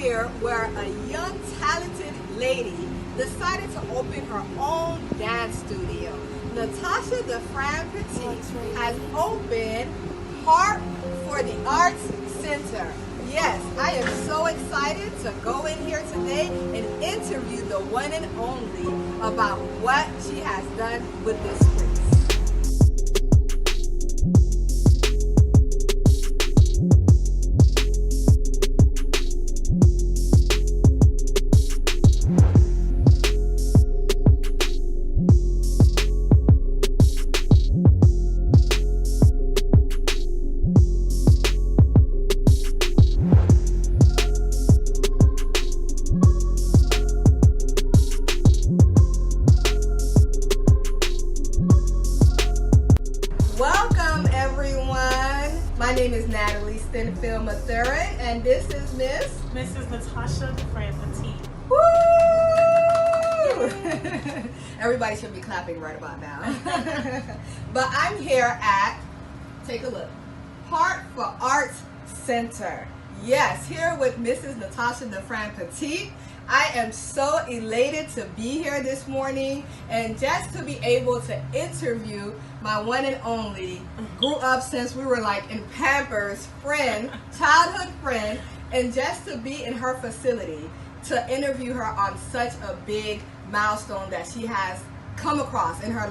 here where a young, talented lady decided to open her own dance studio. Natasha Defrand Petit has opened Heart for the Arts Center. Yes, I am so excited to go in here today and interview the one and only about what she has done with this space. Welcome everyone. My name is Natalie and this is Mrs. Natasha Defrand Petit. Woo! Everybody should be clapping right about now. But I'm here at, take a look, Heart for Arts Center. Yes, here with Mrs. Natasha Defrand Petit. I am so elated to be here this morning and just to be able to interview my one and only, grew up since we were like in Pampers, friend, childhood friend, and just to be in her facility to interview her on such a big milestone that she has come across in her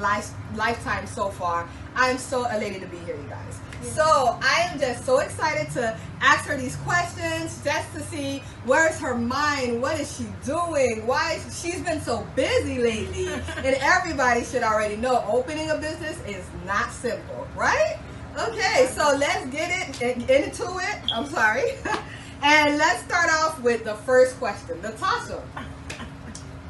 lifetime so far. I'm so elated to be here, you guys. So I am just so excited to ask her these questions just to see where's her mind, what is she doing, why she's been so busy lately. And everybody should already know opening a business is not simple, right? Okay, so let's get into it. I'm sorry. And let's start off with the first question. Natasha,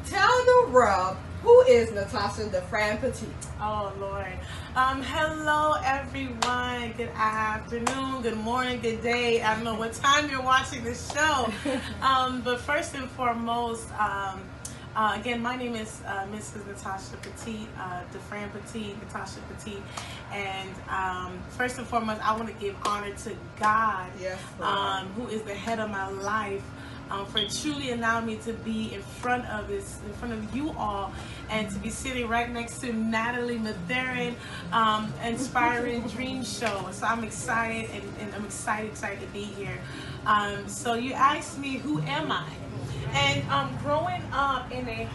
tell the world, who is Natasha Defrand Petit? Oh, Lord. Hello, everyone. Good afternoon, good morning, good day. I don't know what time you're watching this show. But first and foremost, again, my name is Mrs. Natasha Petit, Defrand Petit, Natasha Petit. And first and foremost, I want to give honor to God, yes, who is the head of my life. For truly allowing me to be in front of you all, and to be sitting right next to Natalie Matherin, Inspiring Dream Show. So I'm excited, and I'm excited to be here. So you asked me, who am I? And growing up in a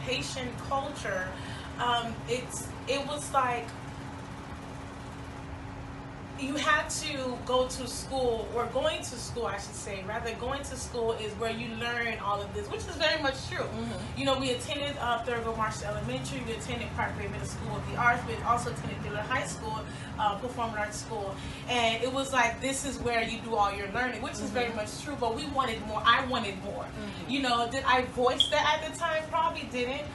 Haitian culture, it was like, you had to go to school, or going to school, I should say. Rather, going to school is where you learn all of this, which is very much true. Mm-hmm. You know, we attended Thurgood Marshall Elementary, we attended Parkway Middle School of the Arts, we also attended Dillard High School, Performing Arts School. And it was like, this is where you do all your learning, which is very much true, but we wanted more. I wanted more. Mm-hmm. You know, did I voice that at the time? Probably didn't.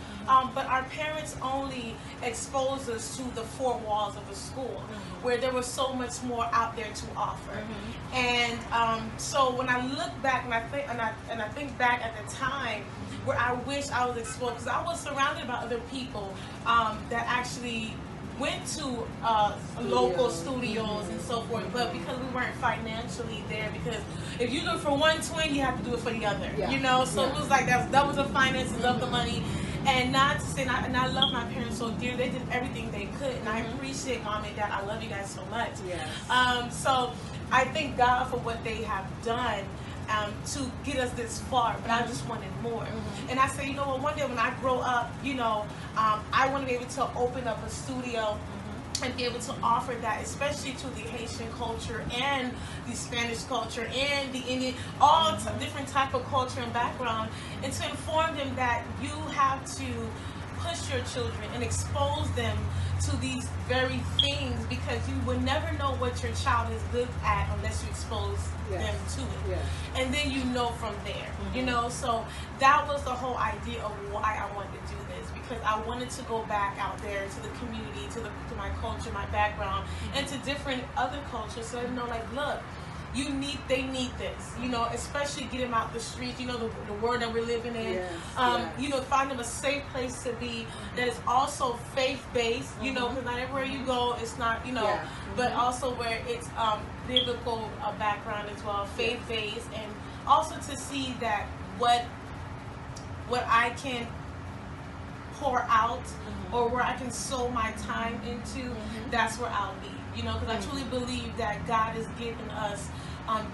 But our parents only exposed us to the four walls of a school, where there was so much more out there to offer. And so when I look back and I think back at the time where I wish I was exposed, because I was surrounded by other people that actually went to local studios and so forth, but because we weren't financially there, because if you do it for one twin, you have to do it for the other, you know. So it was like that was the finances of the money. And not to say, and I love my parents so dear. They did everything they could, and I appreciate Mom and Dad. I love you guys so much. Yes. So I thank God for what they have done to get us this far. But I just wanted more. And I say, you know what? One day when I grow up, you know, I want to be able to open up a studio and be able to offer that, especially to the Haitian culture and the Spanish culture and the Indian, all different type of culture and background, and to inform them that you have to push your children and expose them to these very things, because you will never know what your child is good at unless you expose them to it. And then you know from there, you know. So that was the whole idea of why I wanted to do this, because I wanted to go back out there to the community, to my culture, my background, and to different other cultures, so you know, like, look, they need this, you know, especially get them out the streets, you know, the world that we're living in. Yes, You know, find them a safe place to be that is also faith-based, you know, because not everywhere you go, it's not, you know, but also where it's biblical background as well, faith-based, and also to see that what I can pour out or where I can sow my time into, that's where I'll be, you know, because I truly believe that God has given us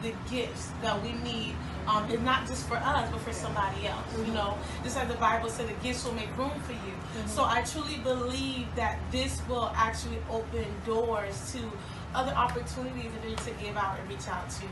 the gifts that we need, and not just for us, but for somebody else, you know, just like the Bible said, the gifts will make room for you. So I truly believe that this will actually open doors to other opportunities and then to give out and reach out to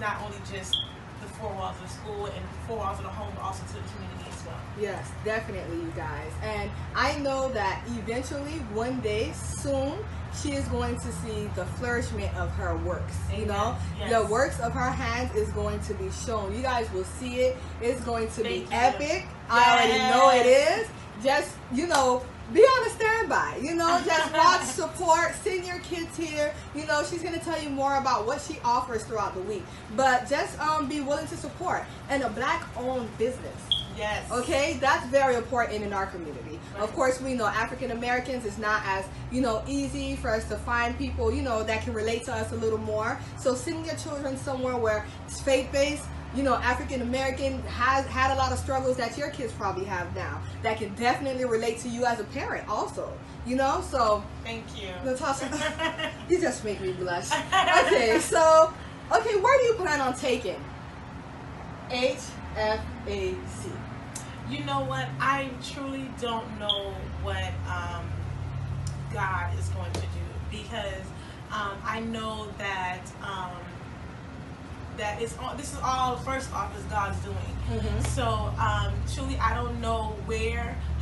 not only just the four walls of school and four walls of the home, but also to the community as well. Yes, definitely, you guys. And I know that eventually, one day, soon, she is going to see the flourishment of her works. Amen. You know, the works of her hands is going to be shown. You guys will see it. It's going to be epic. I already know it is. Just, you know, be on a standby, you know, just watch, support, send your kids here. You know, she's going to tell you more about what she offers throughout the week. But just be willing to support. And a Black-owned business. Yes. Okay, that's very important in our community. Right. Of course, we know African Americans is not as, you know, easy for us to find people, you know, that can relate to us a little more. So sending your children somewhere where it's faith-based, you know, African American has had a lot of struggles that your kids probably have now that can definitely relate to you as a parent also, you know. So thank you, Natasha. You just make me blush. Okay, so where do you plan on taking HFAC? You know what, I truly don't know what God is going to do, because I know that that this is all, first off, is God's doing. So truly I don't know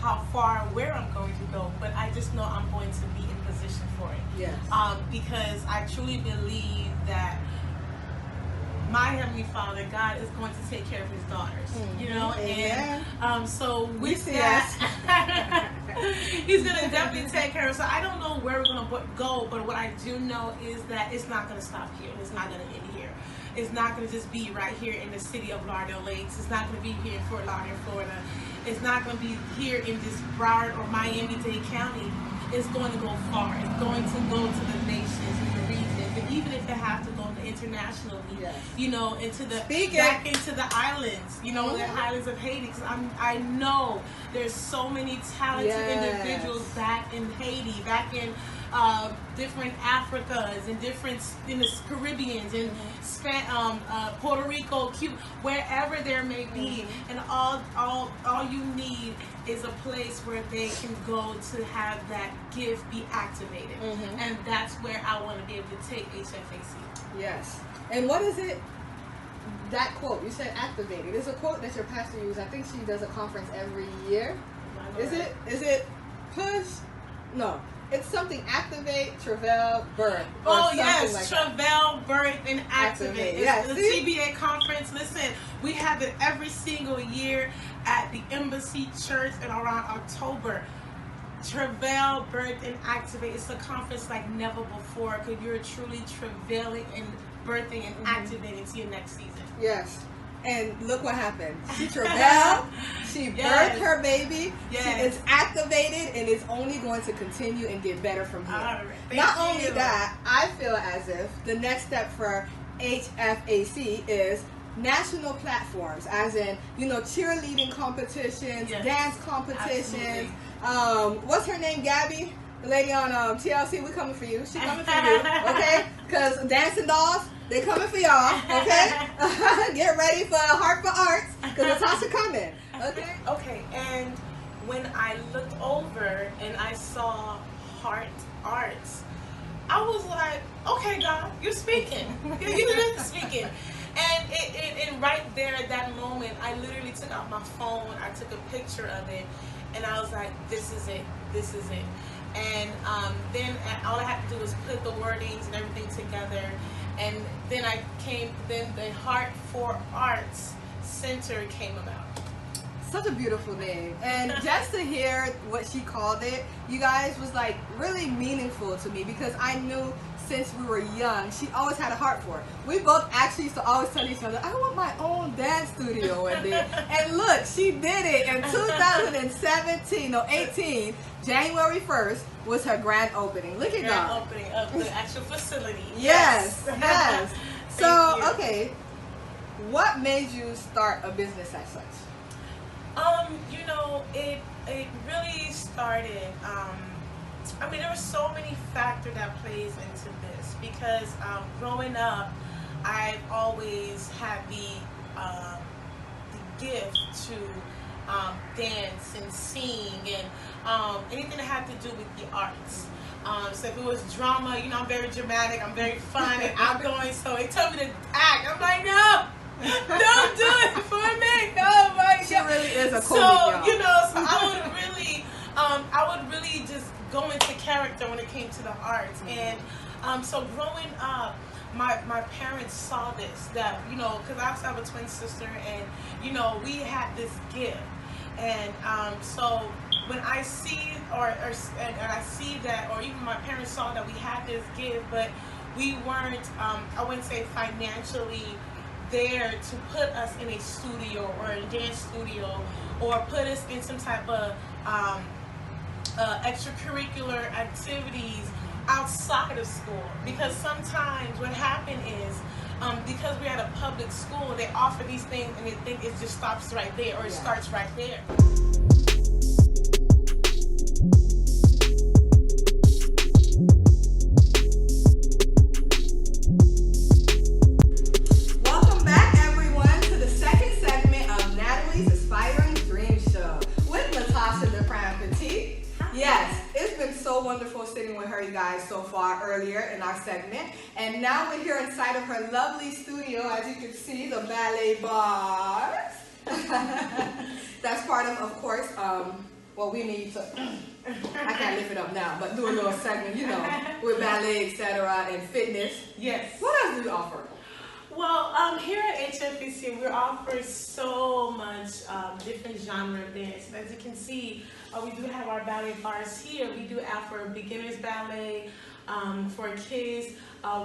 how far, where I'm going to go, but I just know I'm going to be in position for it. Yes. Because I truly believe that my Heavenly Father, God, is going to take care of His daughters, you know. Amen. And so with that, He's going to definitely take care of us. So I don't know where we're going to go, but what I do know is that it's not going to stop here. It's not going to end here. It's not going to just be right here in the city of Lauderdale Lakes. It's not going to be here in Fort Lauderdale, Florida. It's not going to be here in this Broward or Miami-Dade County. It's going to go far. It's going to go to the nations and the regions, and even if it has to go internationally, you know, back into the islands, you know, the islands of Haiti. Because I know there's so many talented individuals back in Haiti, back in different Africas and different in the Caribbeans and Puerto Rico, Cuba, wherever there may be, and all you need is a place where they can go to have that gift be activated, and that's where I want to be able to take HFAC. Yes. And what is it? That quote you said, activated. It's a quote that your pastor uses. I think she does a conference every year. Is it push? No. It's something activate, travail, birth. Oh yes, like travail, birth, and activate. It's the TBA conference. Listen, we have it every single year at the Embassy Church in around October. Travail, birth, and activate. It's a conference like never before, because you're truly travailing and birthing and activating to your next season. Yes. And look what happened. She travailed, she birthed her baby, she is activated, and it's only going to continue and get better from here. Not only that, I feel as if the next step for HFAC is national platforms, as in, you know, cheerleading competitions, dance competitions. What's her name, Gabby? The lady on TLC, we coming for you. She coming for you, okay? Because Dancing Dolls, they coming for y'all, okay? Get ready for Heart for Arts, because Natasha coming, okay? Okay, and when I looked over and I saw Heart Arts, I was like, okay, God, you're speaking. You're speaking. And right there at that moment, I literally took out my phone, I took a picture of it, and I was like, this is it, this is it. And then all I had to do was put the wordings and everything together. And then the Heart for Arts Center came about. Such a beautiful name. And just to hear what she called it, you guys, was like really meaningful to me, because I knew since we were young. She always had a heart for it. We both actually used to always tell each other, I want my own dance studio one day. And look, she did it in 18, January 1st was her grand opening. Look at Grand God. opening of the actual facility. Yes, yes. So, you. okay, what made you start a business as such? You know, it really started, I mean, there were so many factors that plays into this because growing up, I've always had the gift to dance and sing and anything that had to do with the arts. So if it was drama, you know, I'm very dramatic, I'm very fun and outgoing, so they told me to act. I'm like, no, don't do it for me. Oh my God. She really is a cool So, you know, so I would really just go into character when it came to the arts. And so growing up, my parents saw this, that, you know, because I also have a twin sister, and, you know, we had this gift. And so when I see, and I see that, or even my parents saw that we had this gift, but we weren't, I wouldn't say financially there to put us in a studio or a dance studio, or put us in some type of extracurricular activities outside of school. Because sometimes what happened is, because we're at a public school, they offer these things and they think it just stops right there, or it starts right there. Welcome back, everyone, to the second segment of Natalie's Aspiring Dream Show with Natasha Defrand Petit. Yes, it's been so wonderful sitting with her, you guys, so far earlier in our segment. And now we're here inside of her lovely studio, as you can see, the ballet bars. That's part of course, well, we need to, I can't lift it up now, but do a little segment, you know, with ballet, etc., and fitness. Yes. What else do you offer? Well, here at HFBC, we offer so much different genre of dance. As you can see, we do have our ballet bars here. We do offer beginners ballet for kids.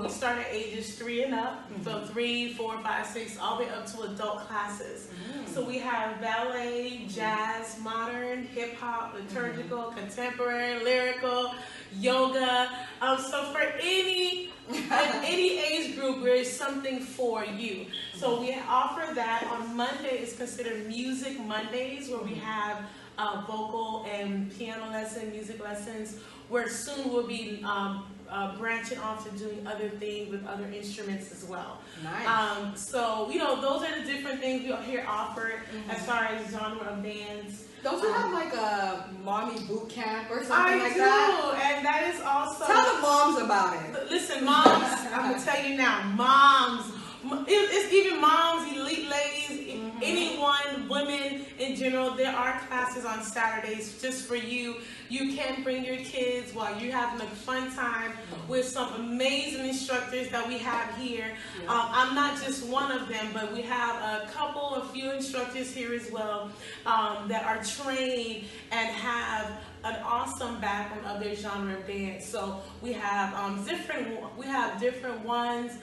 We start at ages 3 and up, so 3, 4, 5, 6, all the way up to adult classes. So we have ballet, jazz, modern, hip hop, liturgical, contemporary, lyrical, yoga. So for any age group, there is something for you. So we offer that. On Monday is considered Music Mondays, where we have vocal and piano lesson, music lessons, where soon we'll be branching off to doing other things with other instruments as well. Nice. So, you know, those are the different things we here offer as far as genre of dance. Don't you have like a mommy boot camp or something like that? I do, and that is also... Tell the moms about it. Listen, moms, I'm going to tell you now, moms, it's even moms, elite ladies, anyone, women in general, there are classes on Saturdays just for you. You can bring your kids while you're having a fun time with some amazing instructors that we have here. I'm not just one of them, but we have a few instructors here as well that are trained and have an awesome background of their genre of dance. So we have different ones,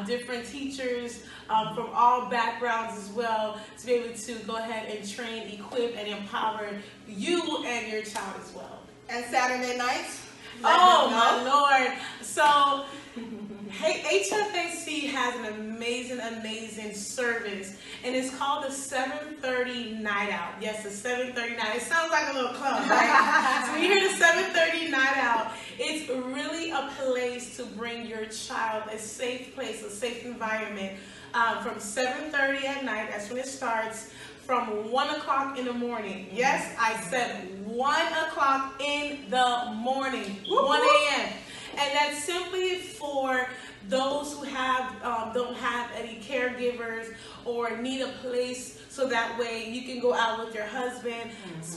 different teachers from all backgrounds as well, to be able to go ahead and train, equip, and empower you and your child as well. And Saturday nights? Oh my Lord! So, HFAC has an amazing service, and it's called the 7:30 Night Out. Yes, the 7:30 Night. It sounds like a little club, right? So you hear the 7:30 Night Out. It's really a place to bring your child, a safe place, a safe environment. From 7:30 at night, that's when it starts, from 1 o'clock in the morning. Yes, I said 1 o'clock in the morning, 1 a.m. And that's simply for those who don't have any caregivers or need a place, so that way you can go out with your husband,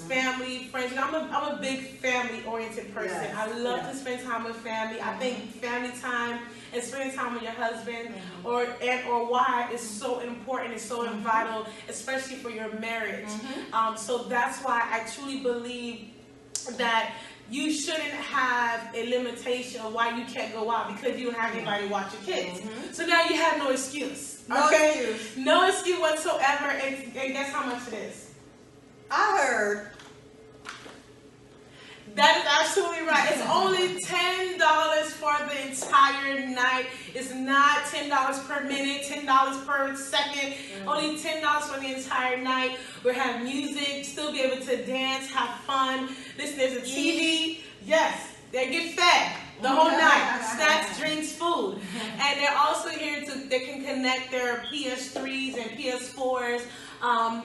family, friends. I'm a big family-oriented person. Yes. I love to spend time with family. I think family time and spending time with your husband or wife is so important. It's so vital, especially for your marriage. So that's why I truly believe that you shouldn't have a limitation of why you can't go out because you don't have anybody to watch your kids. So now you have no excuse. Okay? No excuse whatsoever. And guess how much it is? I heard. That is absolutely right. It's only $10 for the entire night. It's not $10 per minute, $10 per second. Only $10 for the entire night. We'll have music, still be able to dance, have fun. Listen, there's a TV. Yes, they get fed the whole night. Snacks, drinks, food. And they're also here they can connect their PS3s and PS4s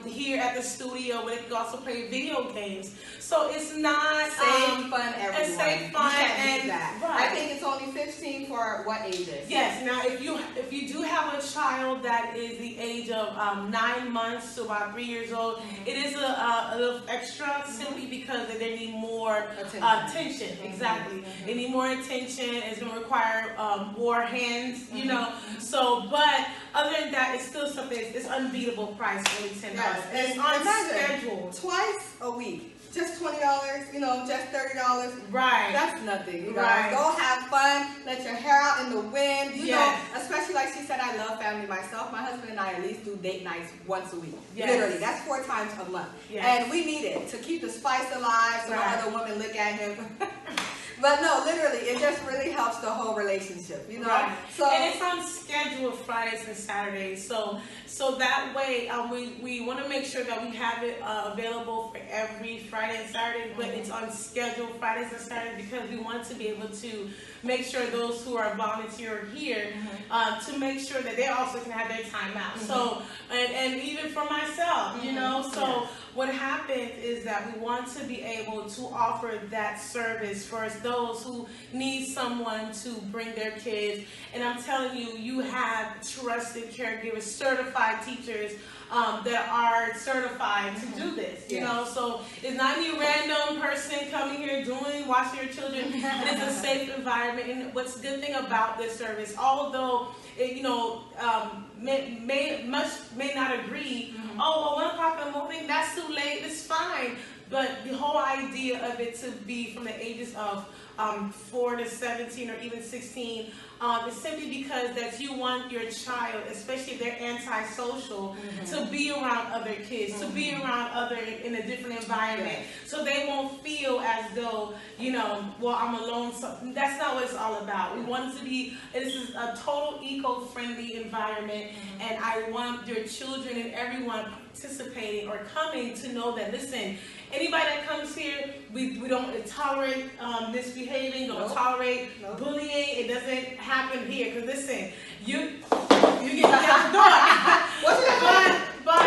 here at the studio, where they can also play video games. So it's not safe fun, everyone. It's safe fun, and right. I think it's only 15 for what ages? Yes. Now, if you do have a child that is the age of 9 months to about 3 years old, it is a little extra, simply because they need more attention. Exactly. They need more attention. It's going to require more hands, you know. So, but other than that, it's still something. It's unbeatable price, only $10. Yes. It's on schedule. Twice a week. Just $20, you know, just $30. Right. That's nothing. You guys go have fun. Let your hair out in the wind. You know, especially like she said, I love family myself. My husband and I at least do date nights once a week. Literally. That's 4 times a month. And we need it to keep the spice alive so no other women look at him. But no, literally, it just really helps the whole relationship, you know. So, and it's on schedule Fridays and Saturdays. So that way, we want to make sure that we have it available for every Friday and Saturday, but it's on schedule Fridays and Saturdays because we want to be able to make sure those who are volunteer here to make sure that they also can have their time out. So, and even for myself, you know, so what happens is that we want to be able to offer that service for those who need someone to bring their kids. And I'm telling you, you have trusted caregivers, certified teachers that are certified to do this, you know. So it's not any random person coming here watching your children. It is a safe environment. And what's the good thing about this service, although it, you know, may not agree, oh, well, 1 o'clock in the morning, that's too late, it's fine. But the whole idea of it to be from the ages of 4 to 17 or even 16 is simply because that you want your child, especially if they're antisocial, to be around other kids, to be around other in a different environment, so they won't feel as though, you know, well, I'm alone. So that's not what it's all about. We want it to be, this is a total eco-friendly environment, and I want your children and everyone participating or coming to know that, listen, anybody that comes here, we don't tolerate misbehaving, don't tolerate bullying. It doesn't happen here. Because listen, you get out the door. What's it but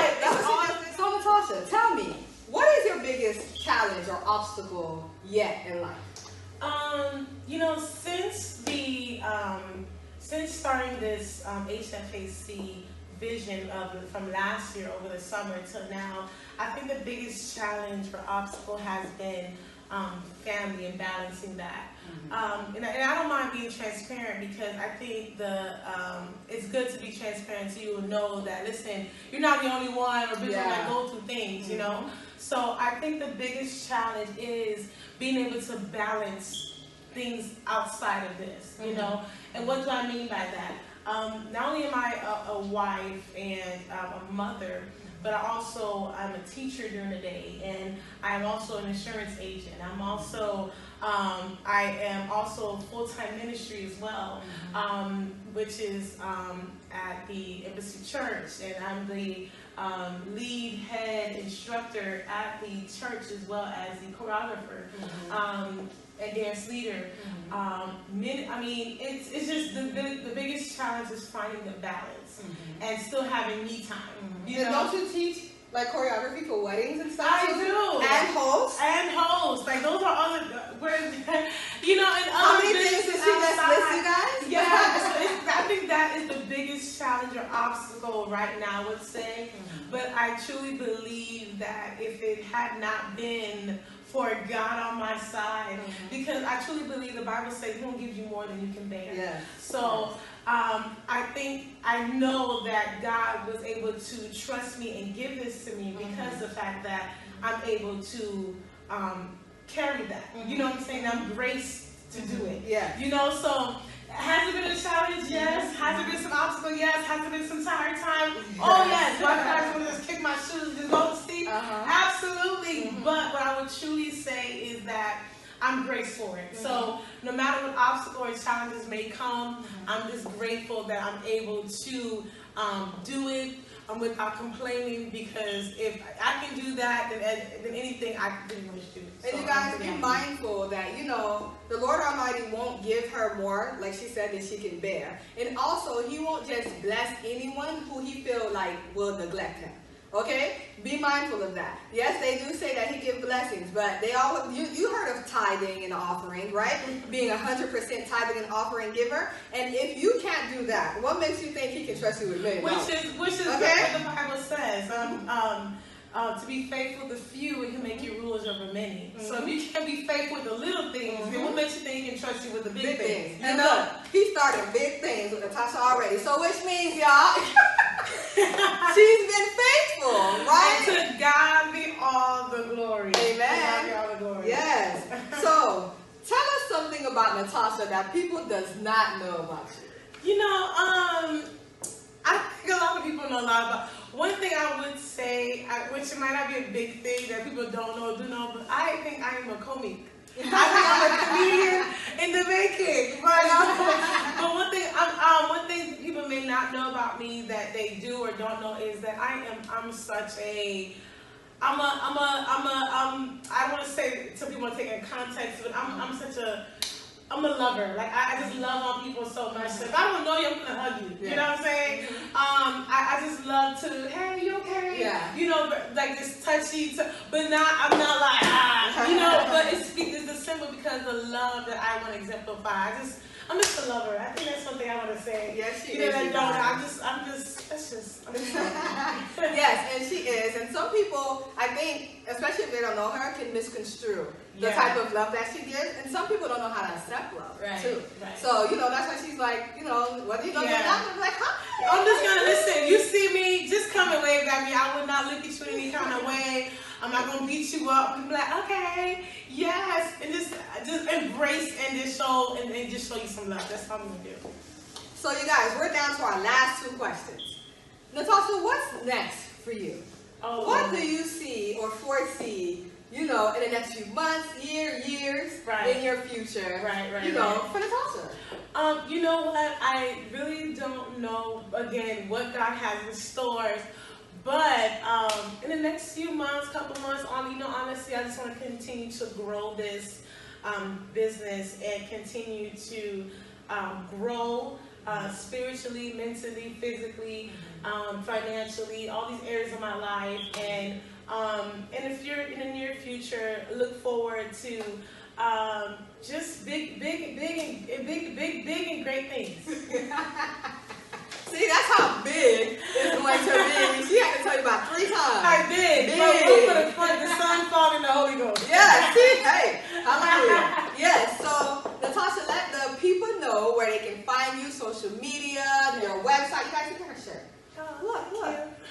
so Natasha, tell me, what is your biggest challenge or obstacle yet in life? You know, since starting this HFAC vision from last year over the summer till now, I think the biggest challenge or obstacle has been family and balancing that. And I don't mind being transparent, because I think it's good to be transparent so you will know that, listen, you're not the only one or people that go through things, you know. So I think the biggest challenge is being able to balance things outside of this, you know. And what do I mean by that? Not only am I a wife and a mother, but I'm a teacher during the day, and I'm also an insurance agent. I'm also, I am also full-time ministry as well, which is at the Embassy Church, and I'm the lead head instructor at the church, as well as the choreographer and dance leader. I mean, it's just the biggest challenge is finding the balance and still having me time. You know? Don't you teach like choreography for weddings and stuff? I do. And hosts? And hosts. Like, those are other, you know, and how other many things does she list, you guys? Yeah, so I think that is the biggest challenge or obstacle right now, I would say. But I truly believe that if it had not been for God on my side, because I truly believe the Bible says He won't give you more than you can bear. Yes. So I know that God was able to trust me and give this to me because of the fact that I'm able to carry that. You know what I'm saying? I'm graced to do it. Yeah. You know, so has it been a challenge? Yes. Has it been some obstacle? Yes. Has it been some tired time? Oh yes. Why I just want to just kick my shoes and go to sleep? Absolutely. But what I would truly say is that I'm grateful for it. So no matter what obstacle or challenges may come, I'm just grateful that I'm able to do it without complaining, because if I can do that, then anything I can pretty much do. And you guys, be mindful that, you know, the Lord Almighty won't give her more, like she said, than she can bear. And also, He won't just bless anyone who He feel like will neglect Him. Okay? Be mindful of that. Yes, they do say that He gives blessings, but they always, you heard of tithing and offering, right? Being 100% tithing and offering giver. And if you can't do that, what makes you think He can trust you with millions? Which is okay? what the Bible says. To be faithful with the few, He can make you rulers over many. So if you can't be faithful with the little things, then what makes you think He can trust you with the big things? And look, He started big things with Natasha already. So which means, y'all, she's been faithful, right? And to God be all the glory. Amen. To God be all the glory. Yes. So tell us something about Natasha that people does not know about you. You know, I think a lot of people know a lot about. One thing I would say, which might not be a big thing that people don't know or do know, but I think I am a comic. I think I'm a comedian in the making. But one thing people may not know about me that they do or don't know is that I'm such a I don't want to say some people want to take it in context, but I'm a lover. Like I just love on people so much. So if I don't know you, I'm gonna hug you. You know what I'm saying? I just love to, hey, you okay? Yeah. You know, like this touchy, but I'm not like you know. But it's the symbol because the love that I want to exemplify. I'm just a lover. I think that's something I want to say. Yes, she is. Yes, and she is. And some people, I think, especially if they don't know her, can misconstrue the type of love that she gives. And some people don't know how to accept love, too. Right. So, you know, that's why she's like, you know, whether you know you're not, I'm like, huh? I'm just going to listen. You see me, just come and wave at me. I would not look at you in any kind of way. I'm not going to beat you up. I'm like, okay, yes. And just embrace and just show and just show you some love. That's how I'm going to do. So, you guys, we're down to our last two questions. Natasha, what's next for you? What do you see or foresee, you know, in the next few months, years, in your future, you know, for Natasha? You know what? I really don't know, again, what God has in store. But in the next few months, couple months on, you know, honestly, I just want to continue to grow this business and continue to grow spiritually, mentally, physically, financially, all these areas of my life. And if you're in the near future, look forward to just big and great things. See, that's how big it's going to be. She had to tell you about 3 times. I did. Big. But the Son, Father, and the Holy Ghost. Yeah, see? Hey, hallelujah. Yes, so, Natasha, let the people know where they can find you, social media, your website. You guys, look at her shirt. Look.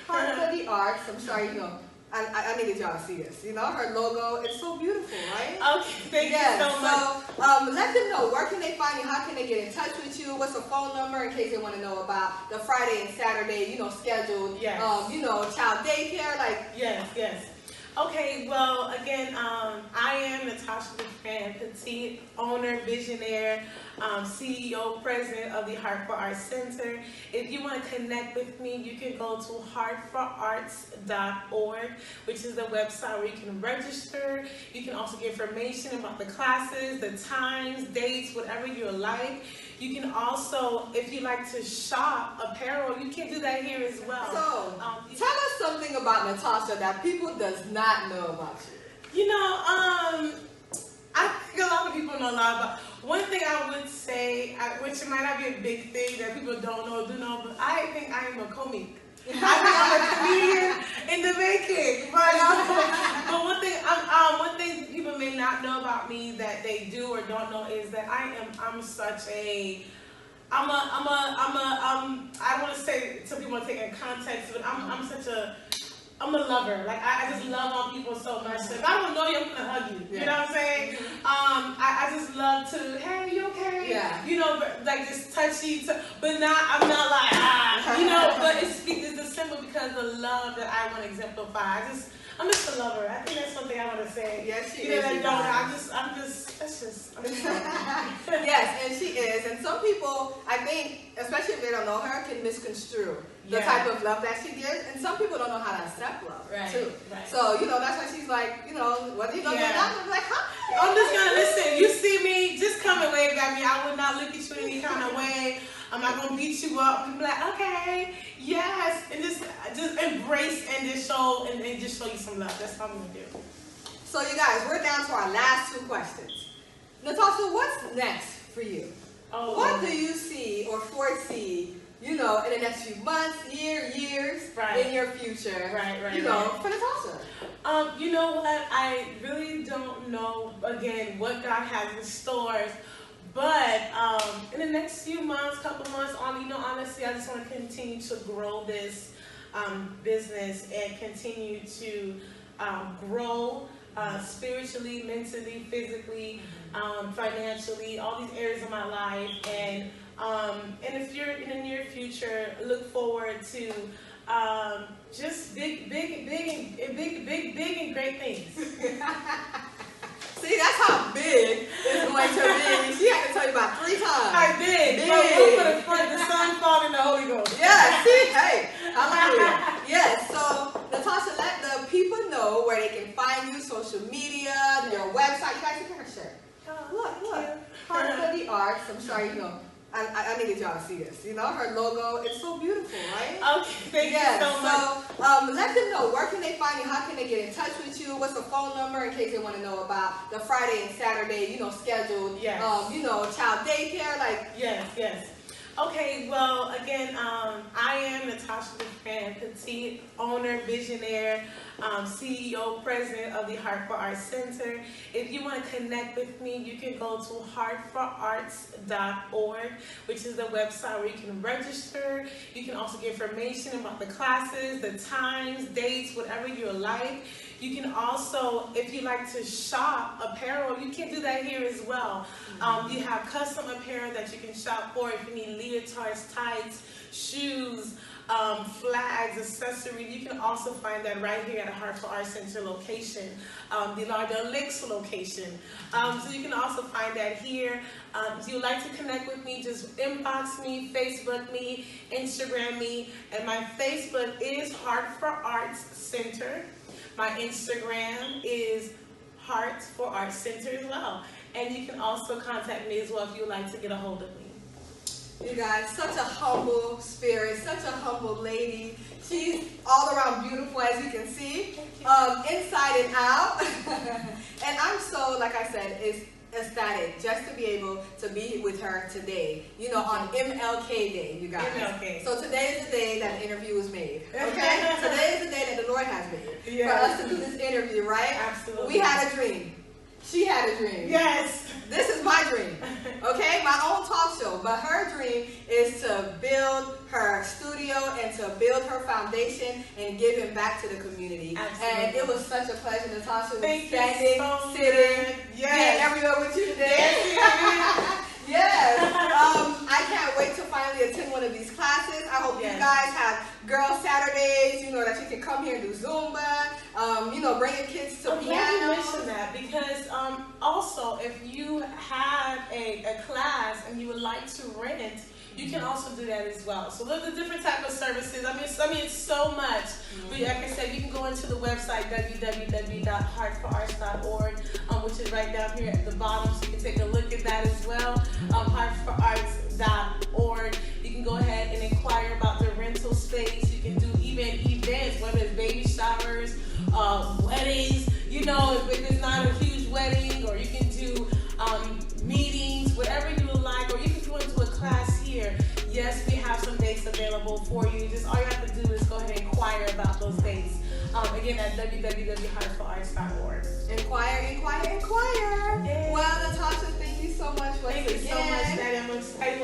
Heart for the Arts. I'm sorry, you know. I needed y'all to see this. You know, her logo, it's so beautiful, right? Okay, thank you so much. So, let them know, where can they find you? How can they get in touch with you? What's the phone number in case they want to know about the Friday and Saturday, you know, scheduled, you know, child daycare, like. Yes. Okay, well, again, I am Natasha Defrand Petit, owner, visionaire, CEO, president of the Heart for Arts Center. If you want to connect with me, you can go to heartforarts.org, which is the website where you can register. You can also get information about the classes, the times, dates, whatever you like. You can also, if you like to shop apparel, you can do that here as well. So, tell us something about Natasha that people does not know about you. You know, I think a lot of people know a lot about. One thing I would say, which might not be a big thing that people don't know or do know, but I think I am a comic. I think I'm a comedian in the making. But one thing people may not know about me that they do or don't know is that I'm such a I don't want to say some people want to take it in context, but I'm such a I'm a lover. Like I just love on people so much. So if I don't know you, I'm gonna hug you. Yeah. You know what I'm saying? I just love to, hey, you okay? Yeah. You know, like just touchy, but I'm not like, you know. But it's the simple because the love that I want to exemplify. I'm just a lover. I think that's something I want to say. Yes, she you know, is. like, I'm just. Yes, and she is. And some people, I think, especially if they don't know her, can misconstrue the type of love that she gives. And some people don't know how to accept love, too. Right. So, you know, that's why she's like, you know, whether you know you're not, I'm like, hi. I'm just going to listen. You see me, just come and wave at me. I would not look at you in any kind of way. I'm not going to beat you up. I'm like, okay, yes. And just embrace and just show and just show you some love. That's what I'm going to do. So, you guys, we're down to our last 2 questions. Natasha, what's next for you? What do you see or foresee, you know, in the next few months, years, in your future, you know, for Natasha? You know what? I really don't know, again, what God has in stores. But in the next few months, couple months on, you know, honestly, I just want to continue to grow this business and continue to grow spiritually, mentally, physically, financially, all these areas of my life. And if you're in the near future, look forward to just big and great things. See, that's how big it's going to be. She had to tell you about 3 times. I did. Big. The Son, Father, and the Holy Ghost. Yeah, see? Hey, hallelujah. Yes, so, Natasha, let the people know where they can find you, social media, your website. You guys, look at her shirt. Look. Heart for the Arts. I'm sure you know. I needed y'all to see this. You know, her logo, it's so beautiful, right? Okay, thank you so much. So, let them know, where can they find you? How can they get in touch with you? What's the phone number in case they want to know about the Friday and Saturday, you know, scheduled, you know, child daycare, like. Yes. Okay, well, again, I am Natasha Defrand Petit, owner, visionary, CEO, president of the Heart for Arts Center. If you want to connect with me, you can go to heartforarts.org, which is the website where you can register. You can also get information about the classes, the times, dates, whatever you like. You can also, if you like to shop apparel, you can do that here as well. You have custom apparel that you can shop for if you need leotards, tights, shoes, flags, accessories. You can also find that right here at the Heart for Arts Center location, the Lauderdale Lakes location. So you can also find that here. If you'd like to connect with me, just inbox me, Facebook me, Instagram me. And my Facebook is Heart for Arts Center. My Instagram is Heart for Arts Center as well. And you can also contact me as well if you'd like to get a hold of me. You guys, such a humble spirit, such a humble lady. She's all around beautiful, as you can see, inside and out. And I'm so, like I said, ecstatic just to be able to be with her today, you know, on MLK Day, you guys. MLK. So today is the day that the interview was made, okay? Today is the day that the Lord has made for us to do this interview, right? Absolutely. We had a dream. She had a dream. Yes. This is my dream, okay? My own talk show. But her dream is to build her studio and to build her foundation and giving back to the community. Absolutely. And it was such a pleasure, Natasha, Thank standing, so sitting, yes. being everywhere with you today. Yes. I can't wait to finally attend one of these classes. I hope you guys have Girl Saturdays, you know, that you can come here and do Zumba, you know, bring your kids to piano. I'm glad you mentioned that because also if you have a class and you would like to rent, you can also do that as well. So look at the different type of services. I mean, it's so much. But like I said, you can go into the website www.heartforarts.org, which is right down here at the bottom. So you can take a look at that as well. Heartforarts.org. You can go ahead and inquire about the rental space. You can do even events, whether it's baby showers, weddings. You know, if it's not a huge wedding, or you can do meetings, whatever you would like, or you can go into a class here. Yes, we have some dates available for you. Just all you have to do is go ahead and inquire about those dates. Again, at www.heartforarts.org. Inquire. Yay. Well, Natasha, thank you so much once again. Thank you so much, Natalie. I'm excited.